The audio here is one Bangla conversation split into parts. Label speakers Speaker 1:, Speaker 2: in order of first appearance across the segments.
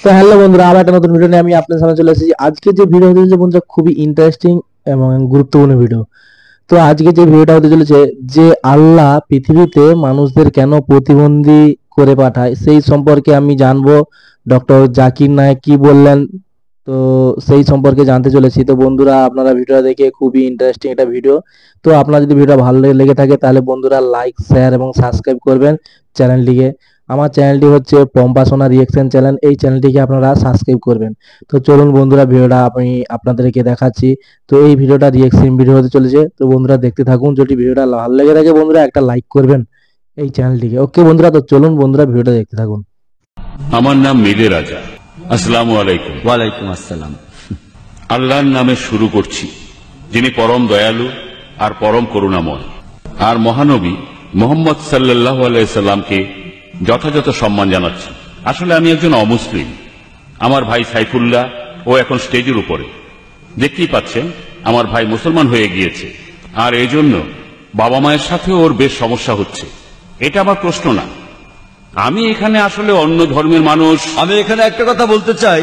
Speaker 1: তো হ্যালো বন্ধুরা, আবার একটা নতুন ভিডিও নিয়ে আমি আপনাদের সামনে চলে এসেছি। আজকে যে ভিডিও হতে চলেছে বন্ধুরা, খুবই ইন্টারেস্টিং এবং গুরুত্বপূর্ণ ভিডিও। তো আজকে যে ভিডিওটা হতে চলেছে, যে আল্লাহ পৃথিবীতে মানুষদের কেন প্রতিবন্ধী করে পাঠায় সেই সম্পর্কে আমি জানবো। ডক্টর জাকির নায়েক কি বললেন, তো সেই সম্পর্কে জানতে চলেছি। তো বন্ধুরা, আপনারা ভিডিওটা দেখে, খুবই ইন্টারেস্টিং একটা ভিডিও। তো আপনার যদি ভিডিওটা ভালো লেগে থাকে তাহলে বন্ধুরা লাইক, শেয়ার এবং সাবস্ক্রাইব করবেন চ্যানেলটিকে। আমার চ্যানেলটি হচ্ছে পম্পা সোনা রিয়েকশন চ্যানেল, এই চ্যানেলটিকে আপনারা সাবস্ক্রাইব করবেন। তো চলুন বন্ধুরা, ভিডিওটা আমি আপনাদেরকে দেখাচ্ছি। তো এই ভিডিওটা রিয়েকশন ভিডিও হতে চলেছে, তো বন্ধুরা দেখতে থাকুন। যদি ভিডিওটা ভালো লেগে থাকে বন্ধুরা একটা লাইক করবেন এই চ্যানেলটিকে। ওকে বন্ধুরা, তো চলুন বন্ধুরা ভিডিওটা দেখতে থাকুন।
Speaker 2: আমার নাম মিলে রাজা। আসসালামু আলাইকুম।
Speaker 3: ওয়ালাইকুম আসসালাম।
Speaker 2: আল্লাহর নামে শুরু করছি, যিনি পরম দয়ালু আর পরম করুণাময়। আর মহানবী মোহাম্মদ সাল্লাল্লাহু আলাইহি সাল্লামকে যথাযথ সম্মান জানাচ্ছি। আসলে আমি একজন অমুসলিম। আমার ভাই সাইফুল্লাহ ও এখন স্টেজের উপরে, দেখতেই পাচ্ছেন আমার ভাই মুসলমান হয়ে গিয়েছে। আর এই জন্য বাবা মায়ের সাথে ওর বেশ সমস্যা হচ্ছে। এটা আমার প্রশ্ন না, আমি এখানে আসলে অন্য ধর্মের মানুষ।
Speaker 3: আমি এখানে একটা কথা বলতে চাই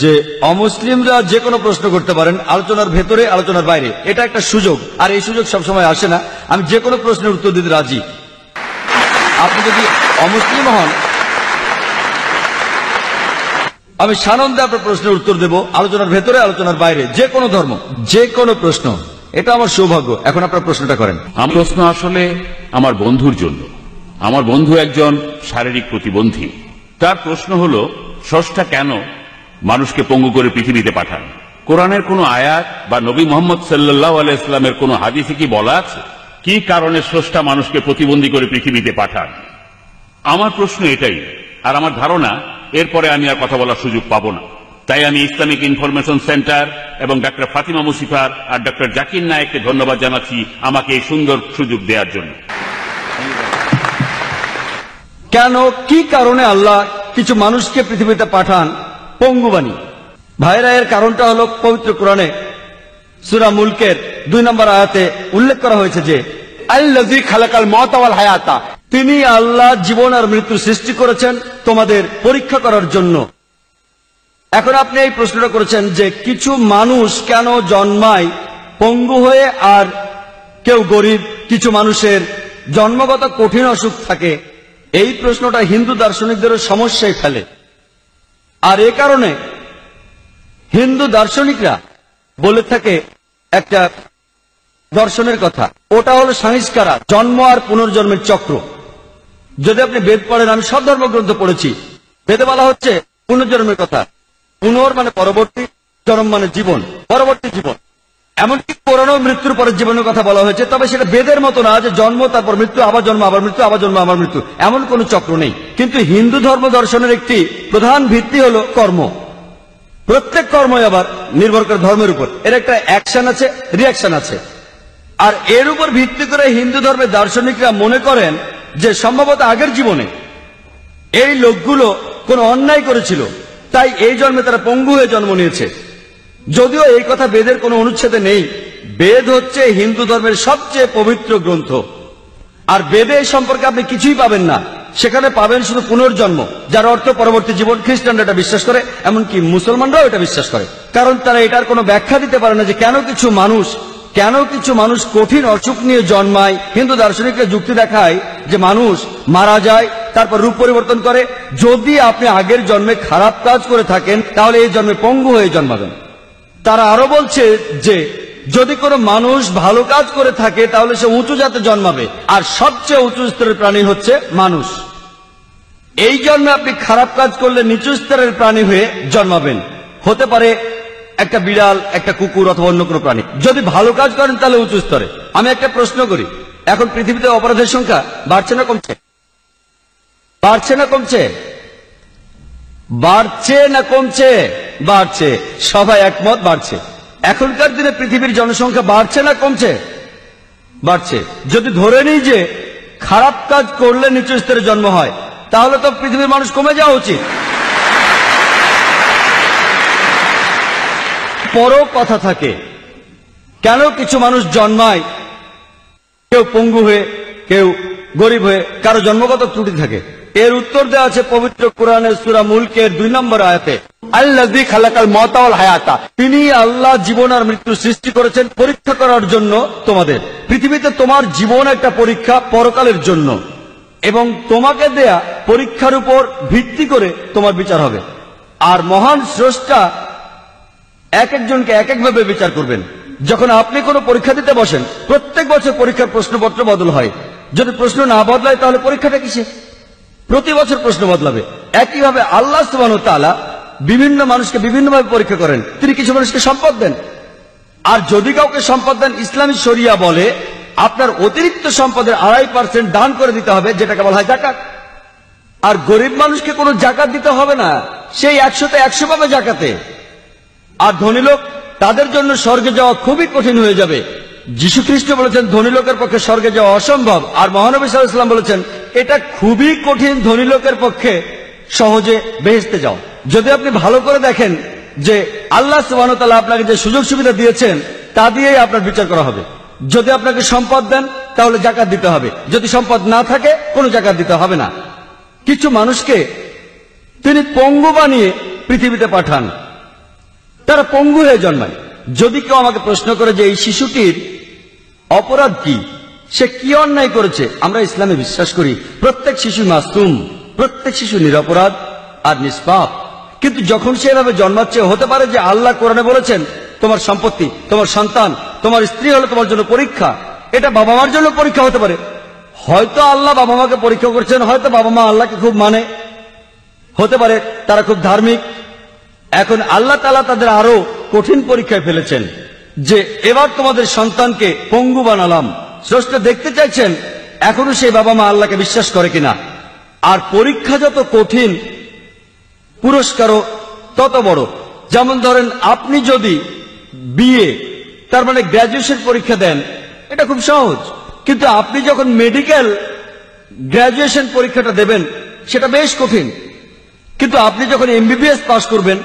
Speaker 3: যে অমুসলিমরা যে কোনো প্রশ্ন করতে পারেন, আলোচনার ভেতরে আলোচনার বাইরে। এটা একটা সুযোগ, আর এই সুযোগ সবসময় আসে না। আমি যে কোনো প্রশ্নের উত্তর দিতে রাজি। আপনি যদি অমুসলিম হন, আমি সানন্দে আপনার প্রশ্নের উত্তর দেব, আলোচনার ভেতরে আলোচনার বাইরে, যে কোনো ধর্ম, যে কোনো প্রশ্ন। এটা আমার সৌভাগ্য। এখন আপনার প্রশ্নটা করেন।
Speaker 2: আমার প্রশ্ন আসলে আমার বন্ধুর জন্য। আমার বন্ধু একজন শারীরিক প্রতিবন্ধী। তার প্রশ্ন হলো, স্রষ্টা কেন মানুষকে পঙ্গু করে পৃথিবীতে পাঠান? কোরআনের কোন আয়াত বা নবী মোহাম্মদ সাল্লাল্লাহু আলাইহি ওয়াসাল্লামের কোন হাদিসে কি বলা আছে কি কারণে স্রষ্টা মানুষকে প্রতিবন্ধী করে পৃথিবীতে পাঠান? আমার প্রশ্ন এটাই। আর আমার ধারণা এরপরে আমি আর কথা বলার সুযোগ পাবো না। তাই আমি ইসলামিক ইনফরমেশন সেন্টার এবং ডক্টর ফাতিমা মুসিফার আর ডক্টর জাকির নায়েককে ধন্যবাদ জানাচ্ছি আমাকে এই সুন্দর সুযোগ দেওয়ার জন্য।
Speaker 3: কেন, কি কারণে আল্লাহ কিছু মানুষকে পৃথিবীতে পাঠান পঙ্গু বানিয়ে? ভাইরা, এর কারণটা হলো পবিত্র কোরআনে সূরা মুলকের 2 নম্বর আয়াতে উল্লেখ করা হয়েছে যে আল্লাযী খালাকাল মাউতা ওয়াল হায়াতা, তিনি আল্লাহ জীবন আর মৃত্যু সৃষ্টি করেছেন তোমাদের পরীক্ষা করার জন্য। এখন আপনি এই প্রশ্নটা করেছেন যে কিছু মানুষ কেন জন্মায় পঙ্গু হয়ে, আর কেউ গরিব, কিছু মানুষের জন্মগত কঠিন অসুখ থাকে। এই প্রশ্নটা হিন্দু দার্শনিকদেরও সমস্যায় ফেলে। আর এ কারণে হিন্দু দার্শনিকরা বলে থাকে একটা দর্শনের কথা, ওটা হলো সংস্কারা, জন্ম আর পুনর্জন্মের চক্র। যদি আপনি বেদ পড়েন, আমি সব ধর্মগ্রন্থ পড়েছি, বেদে বলা হচ্ছে পুনর্জন্মের কথা। পুনর মানে পরবর্তী, জন্ম মানে জীবন, পরবর্তী জীবন। এমনকি কোরআনেও মৃত্যুর পরের জীবনের কথা বলা হয়েছে, তবে সেটা বেদের মতো না যে জন্ম তারপর মৃত্যু, আবার জন্ম আবার মৃত্যু, আবার জন্ম আবার মৃত্যু, এমন কোন চক্র নেই। কিন্তু হিন্দু ধর্ম দর্শনের একটি প্রধান ভিত্তি হলো কর্ম। প্রত্যেক কর্মই আবার নির্ভর করে ধর্মের উপর। এর একটা অ্যাকশন আছে, রিয়াকশন আছে। আর এর উপর ভিত্তি করে হিন্দু ধর্মের দার্শনিকরা মনে করেন যে সম্ভবত আগের জীবনে এই লোকগুলো কোন অন্যায় করেছিল, তাই এই জন্মে তারা পঙ্গু হয়ে জন্ম নিয়েছে। যদিও এই কথা বেদের কোনো অনুচ্ছেদে নেই। বেদ হচ্ছে হিন্দু ধর্মের সবচেয়ে পবিত্র গ্রন্থ, আর বেদে এই সম্পর্কে আপনি কিছুই পাবেন না। সেখানে পাবেন শুধু পুনর্জন্ম, যার অর্থ পরবর্তী জীবন। খ্রিস্টানরা এটা বিশ্বাস করে, এমনকি মুসলমানরাও এটা বিশ্বাস করে, কারণ তারা এটার কোনো ব্যাখ্যা দিতে পারে না যে কেন কিছু মানুষ কঠিন অসুখ নিয়ে জন্মায়। হিন্দু দার্শনিকরা যুক্তি দেখায় যে মানুষ মারা যায়, তারপর রূপ পরিবর্তন করে। যদি আপনি আগের জন্মে খারাপ কাজ করে থাকেন তাহলে এই জন্মে পঙ্গু হয়ে জন্মাবেন। তারা আরো বলছে যে যদি কোনো মানুষ ভালো কাজ করে থাকে তাহলে সে উঁচু জাতে জন্মাবে, আর সবচেয়ে উঁচু স্তরের প্রাণী হচ্ছে মানুষ। এই জন্মে আপনি খারাপ কাজ করলে নিচু স্তরের প্রাণী হয়ে জন্মাবেন। হতে পারে একটা বিড়াল, একটা কুকুর, অথবা অন্য কোনো প্রাণী। যদি ভালো কাজ করেন তাহলে উঁচু স্তরে। আমি একটা প্রশ্ন করি, এখন পৃথিবীতে অপরাধের সংখ্যা বাড়ছে না কমছে? বাড়ছে না কমছে? বাড়ছে না কমছে? বাড়ছে। সবাই একমত, বাড়ছে। এখনকার দিনে পৃথিবীর জনসংখ্যা বাড়ছে না কমছে? বাড়ছে। যদি ধরে নিই যে খারাপ কাজ করলে নিচু স্তরে জন্ম হয়, তাহলে তো পৃথিবীর মানুষ কমে যাওয়া উচিত। পরও কথা থাকে, কেন কিছু মানুষ জন্মায় কেউ পঙ্গু হয়ে, কেউ গরিব হয়ে, কারো জন্মগত ত্রুটি থাকে। এর উত্তর দেওয়া আছে পবিত্র কোরআনের সূরা মুলকের 2 নম্বর আয়াতে, আল্লাযী খালাকাল মাউতা ওয়াল হায়াতা, তিনি আল্লাহ জীবন আর মৃত্যু সৃষ্টি করেছেন পরীক্ষা করার জন্য তোমাদের। পৃথিবীতে তোমার জীবন একটা পরীক্ষা পরকালের জন্য, এবং তোমাকে দেয়া পরীক্ষার উপর ভিত্তি করে তোমার বিচার হবে। আর মহান স্রষ্টা এক একজনকে এক একভাবে বিচার করবেন। যখন আপনি কোনো পরীক্ষা দিতে বসেন, প্রত্যেক বছর পরীক্ষার প্রশ্নপত্র বদল হয়। যদি প্রশ্ন না বদলায় তাহলে পরীক্ষাটা কিসে? প্রতি বছর প্রশ্ন বদলাবে। একইভাবে আল্লাহ সুবহানাহু ওয়া তাআলা বিভিন্ন মানুষকে বিভিন্নভাবে পরীক্ষা করেন। তিনি কিছু মানুষকে সম্পদ দেন, আর যদি কাউকে সম্পদ দেন, ইসলামী শরিয়া বলে আপনার অতিরিক্ত সম্পদের 2.5% দান করে দিতে হবে, যেটাকে বলা হয় যাকাত। আর গরিব মানুষকে কোনো জাকাত দিতে হবে না, সেই 100তে 100 পাবে জাকাতে। আর ধনী লোক, তাদের জন্য স্বর্গে যাওয়া খুবই কঠিন হয়ে যাবে। যীশু খ্রিস্ট বলেছেন ধনী লোকের পক্ষে স্বর্গে যাওয়া অসম্ভব, আর মহানবী সাল্লাল্লাহু আলাইহি ওয়াসাল্লাম বলেছেন এটা খুবই কঠিন ধনী লোকের পক্ষে সহজে বেহেশতে যাও। যদি আপনি ভালো করে দেখেন যে আল্লাহ সুবহানাহু ওয়া তাআলা আপনাকে যে সুযোগ সুবিধা দিয়েছেন তা দিয়েই আপনার বিচার করা হবে। যদি আপনাকে সম্পদ দেন তাহলে জাকাত দিতে হবে, যদি সম্পদ না থাকে কোনো জাকাত দিতে হবে না। কিছু মানুষকে তিনি পঙ্গু বানিয়ে পৃথিবীতে পাঠান, তারা পঙ্গু হয়ে জন্মায়। যদি কেউ আমাকে প্রশ্ন করে যে এই শিশুটির অপরাধ কি, সে কি অন্যায় করেছে, আমরা ইসলামে বিশ্বাস করি প্রত্যেক শিশু মাসুম, প্রত্যেক শিশু নিরপরাধ আর নিষ্পাপ। কিন্তু যখন সে এভাবে জন্মাচ্ছে, হতে পারে যে আল্লাহ কোরআনে বলেছেন তোমার সম্পত্তি, তোমার সন্তান, তোমার স্ত্রী হলো তোমার জন্য পরীক্ষা। এটা বাবা মার জন্য পরীক্ষা হতে পারে। হয়তো আল্লাহ বাবা মাকে পরীক্ষা করছেন, হয়তো বাবা মা আল্লাহকে খুব মানে, হতে পারে তারা খুব ধার্মিক। এখন আল্লাহ তাআলা তাদের আরো কঠিন পরীক্ষায় ফেলেছেন যে এবার তোমাদের সন্তানকে পঙ্গু বানালাম। স্রষ্টা দেখতে চাইছেন এখনো সেই বাবা মা আল্লাহকে বিশ্বাস করে কিনা। আর পরীক্ষা যত কঠিন, পুরস্কারও তত বড়। যেমন ধরেন, আপনি যদি বিএ তার মানে গ্র্যাজুয়েশন পরীক্ষা দেন, এটা খুব সহজ। কিন্তু আপনি যখন মেডিকেল গ্র্যাজুয়েশন পরীক্ষাটা দেবেন, সেটা বেশ কঠিন। কিন্তু আপনি যখন এমবিবিএস পাস করবেন,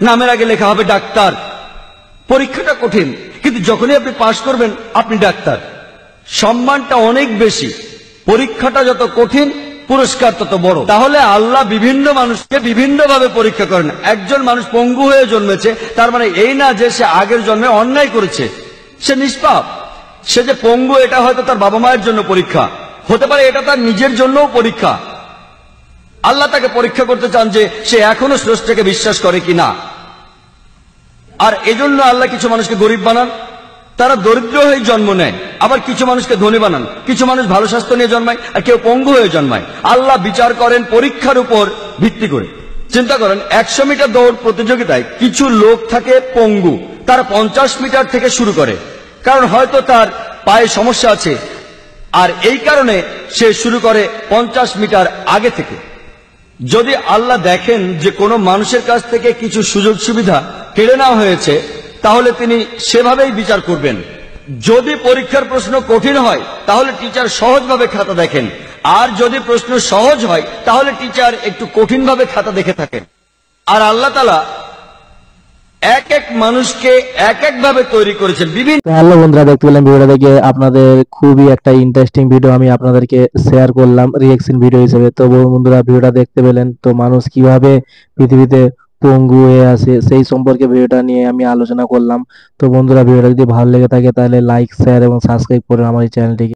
Speaker 3: নামের আগে লেখা হবে ডাক্তার, পরীক্ষাটা কঠিন, কিন্তু যখনই আপনি পাস করবেন আপনি ডাক্তার। সম্মানটা অনেক বেশি। পরীক্ষাটা যত কঠিন, পুরস্কার তত বড়। তাহলে আল্লাহ বিভিন্ন মানুষকে বিভিন্নভাবে পরীক্ষা করেন। একজন মানুষ পঙ্গু হয়ে জন্মেছে, তার মানে এই না যে সে আগের জন্মে অন্যায় করেছে, সে নিষ্পাপ। সে যে পঙ্গু, এটা হয়তো তার বাবা মায়ের জন্য পরীক্ষা, হতে পারে এটা তার নিজের জন্যও পরীক্ষা। আল্লাহ তাকে পরীক্ষা করতে চান যে সে এখনো স্রষ্টাকে বিশ্বাস করে কিনা। আর এজন্য আল্লাহ কিছু মানুষকে গরিব বানান, তারা দরিদ্র হয়ে জন্ম নেয়। আবার কিছু মানুষকে ধনী বানান, কিছু মানুষ ভালো স্বাস্থ্য নিয়ে জন্মায়, আর কেউ পঙ্গু হয়ে জন্মায়। আল্লাহ বিচার করেন পরীক্ষার উপর ভিত্তি করে। চিন্তা করেন, 100 মিটার দৌড় প্রতিযোগিতায় কিছু লোক থাকে পঙ্গু, তারা 50 মিটার থেকে শুরু করে, কারণ হয়তো তার পায়ে সমস্যা আছে, আর এই কারণে সে শুরু করে 50 মিটার আগে থেকে। যদি আল্লাহ দেখেন যে কোনো মানুষের কাছ থেকে কিছু সুযোগ সুবিধা কেড়ে নেওয়া হয়েছে, তাহলে তিনি সেভাবেই বিচার করবেন। যদি পরীক্ষার প্রশ্ন কঠিন হয় তাহলে টিচার সহজভাবে খাতা দেখেন, আর যদি প্রশ্ন সহজ হয় তাহলে টিচার একটু কঠিনভাবে খাতা দেখে থাকেন। আর আল্লাহ তাআলা এক এক মানুষকে এক এক ভাবে তৈরি করেছেন বিভিন্ন।
Speaker 1: হ্যালো বন্ধুরা, দেখতে পেলেন ভিডিওটা দেখে আপনাদের খুবই একটা ইন্টারেস্টিং ভিডিও আমি আপনাদেরকে শেয়ার করলাম রিঅ্যাকশন ভিডিও হিসেবে। তো বন্ধুরা, ভিডিওটা দেখতে পেলেন, তো মানুষ কিভাবে পৃথিবীতে পঙ্গু হয়ে আছে সেই সম্পর্কে ভিডিওটা নিয়ে আমি আলোচনা করলাম। তো বন্ধুরা, ভিডিওটা যদি ভালো লেগে থাকে তাহলে লাইক, শেয়ার এবং সাবস্ক্রাইব করুন আমার এই চ্যানেলটিকে।